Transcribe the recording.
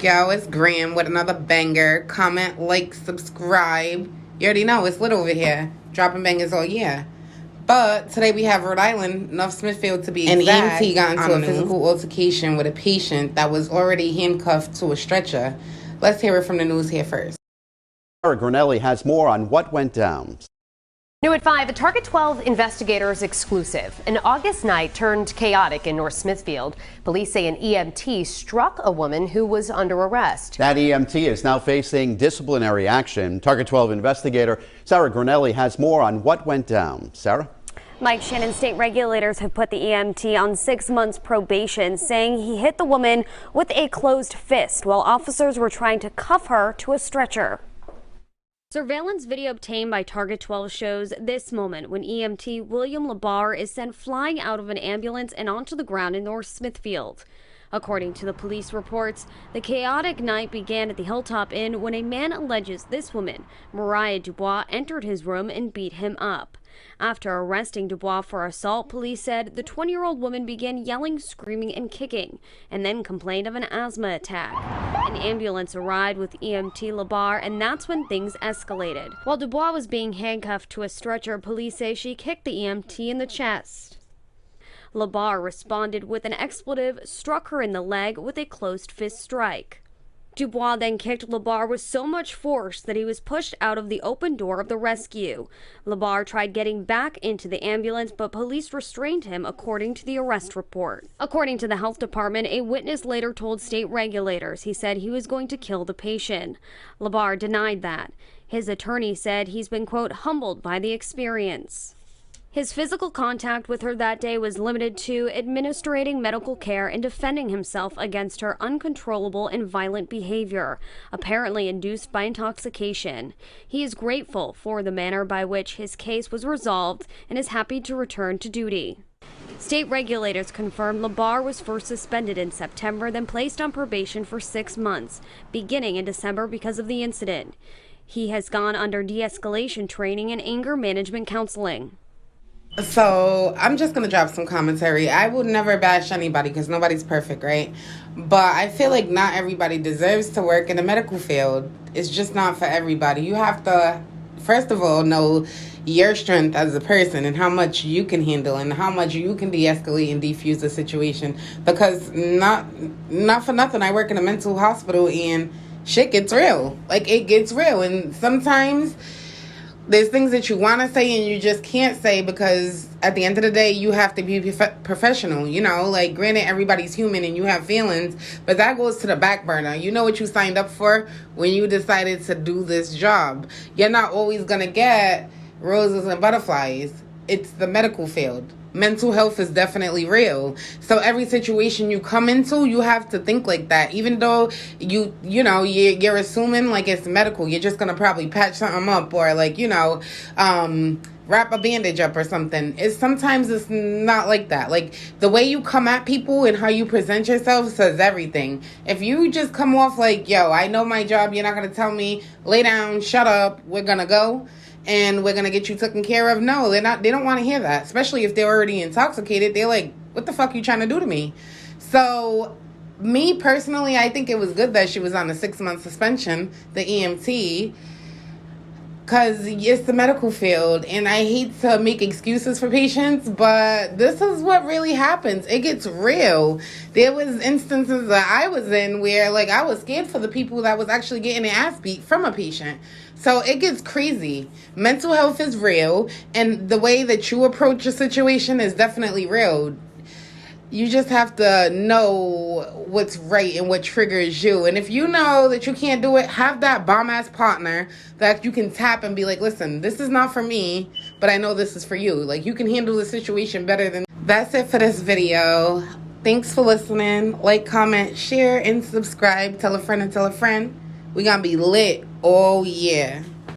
y'all. It's Graham with another banger. Comment, like, subscribe. You already know it's lit over here. Dropping bangers all year. But today we have Rhode Island, North Smithfield to be exact. An EMT got into a physical altercation with a patient that was already handcuffed to a stretcher. Let's hear it from the news here first. Sarah Granelli has more on what went down. New at 5, a Target 12 investigators exclusive. An August night turned chaotic in North Smithfield. Police say an EMT struck a woman who was under arrest. That EMT is now facing disciplinary action. Target 12 investigator Sarah Granelli has more on what went down. Sarah? Mike Shannon, state regulators have put the EMT on 6 months probation, saying he hit the woman with a closed fist while officers were trying to cuff her to a stretcher. Surveillance video obtained by Target 12 shows this moment when EMT William Labar is sent flying out of an ambulance and onto the ground in North Smithfield. According to the police reports, the chaotic night began at the Hilltop Inn when a man alleges this woman, Mariah Dubois, entered his room and beat him up. After arresting Dubois for assault, police said the 20-year-old woman began yelling, screaming, and kicking, and then complained of an asthma attack. An ambulance arrived with EMT Labar, and that's when things escalated. While Dubois was being handcuffed to a stretcher, police say she kicked the EMT in the chest. Labar responded with an expletive, struck her in the leg with a closed fist strike. Dubois then kicked Labar with so much force that he was pushed out of the open door of the rescue. Labar tried getting back into the ambulance, but police restrained him, according to the arrest report. According to the health department, a witness later told state regulators he said he was going to kill the patient. Labar denied that. His attorney said he's been, quote, humbled by the experience. His physical contact with her that day was limited to administering medical care and defending himself against her uncontrollable and violent behavior, apparently induced by intoxication. He is grateful for the manner by which his case was resolved and is happy to return to duty. State regulators confirmed Labar was first suspended in September, then placed on probation for 6 months, beginning in December because of the incident. He has gone under de-escalation training and anger management counseling. So I'm just gonna drop some commentary. I would never bash anybody because nobody's perfect, right? But I feel like not everybody deserves to work in the medical field. It's just not for everybody. You have to, first of all, know your strength as a person and how much you can handle and how much you can de-escalate and defuse the situation. Because not for nothing, I work in a mental hospital and shit gets real. Like, it gets real. And sometimes there's things that you want to say and you just can't say because at the end of the day, you have to be professional, you know? Like, granted, everybody's human and you have feelings, but that goes to the back burner. You know what you signed up for when you decided to do this job. You're not always going to get roses and butterflies. It's the medical field. Mental health is definitely real. So every situation you come into, you have to think like that. Even though you're assuming like it's medical, you're just gonna probably patch something up or like, wrap a bandage up or something. Sometimes it's not like that. Like, the way you come at people and how you present yourself says everything. If you just come off like, yo, I know my job, you're not gonna tell me, lay down, shut up, we're gonna go and we're gonna get you taken care of. No, they don't want to hear that, especially if they're already intoxicated. They're like, what the fuck you trying to do to me? So me personally, I think it was good that she was on a 6-month suspension, the EMT, because it's the medical field and I hate to make excuses for patients, but this is what really happens. It gets real. There was instances that I was in where like I was scared for the people that was actually getting their ass beat from a patient. So it gets crazy. Mental health is real, and the way that you approach a situation is definitely real. You just have to know what's right and what triggers you. And if you know that you can't do it, have that bomb-ass partner that you can tap and be like, listen, this is not for me, but I know this is for you. Like, you can handle the situation better than... That's it for this video. Thanks for listening. Like, comment, share, and subscribe. Tell a friend and tell a friend. We gonna be lit all year.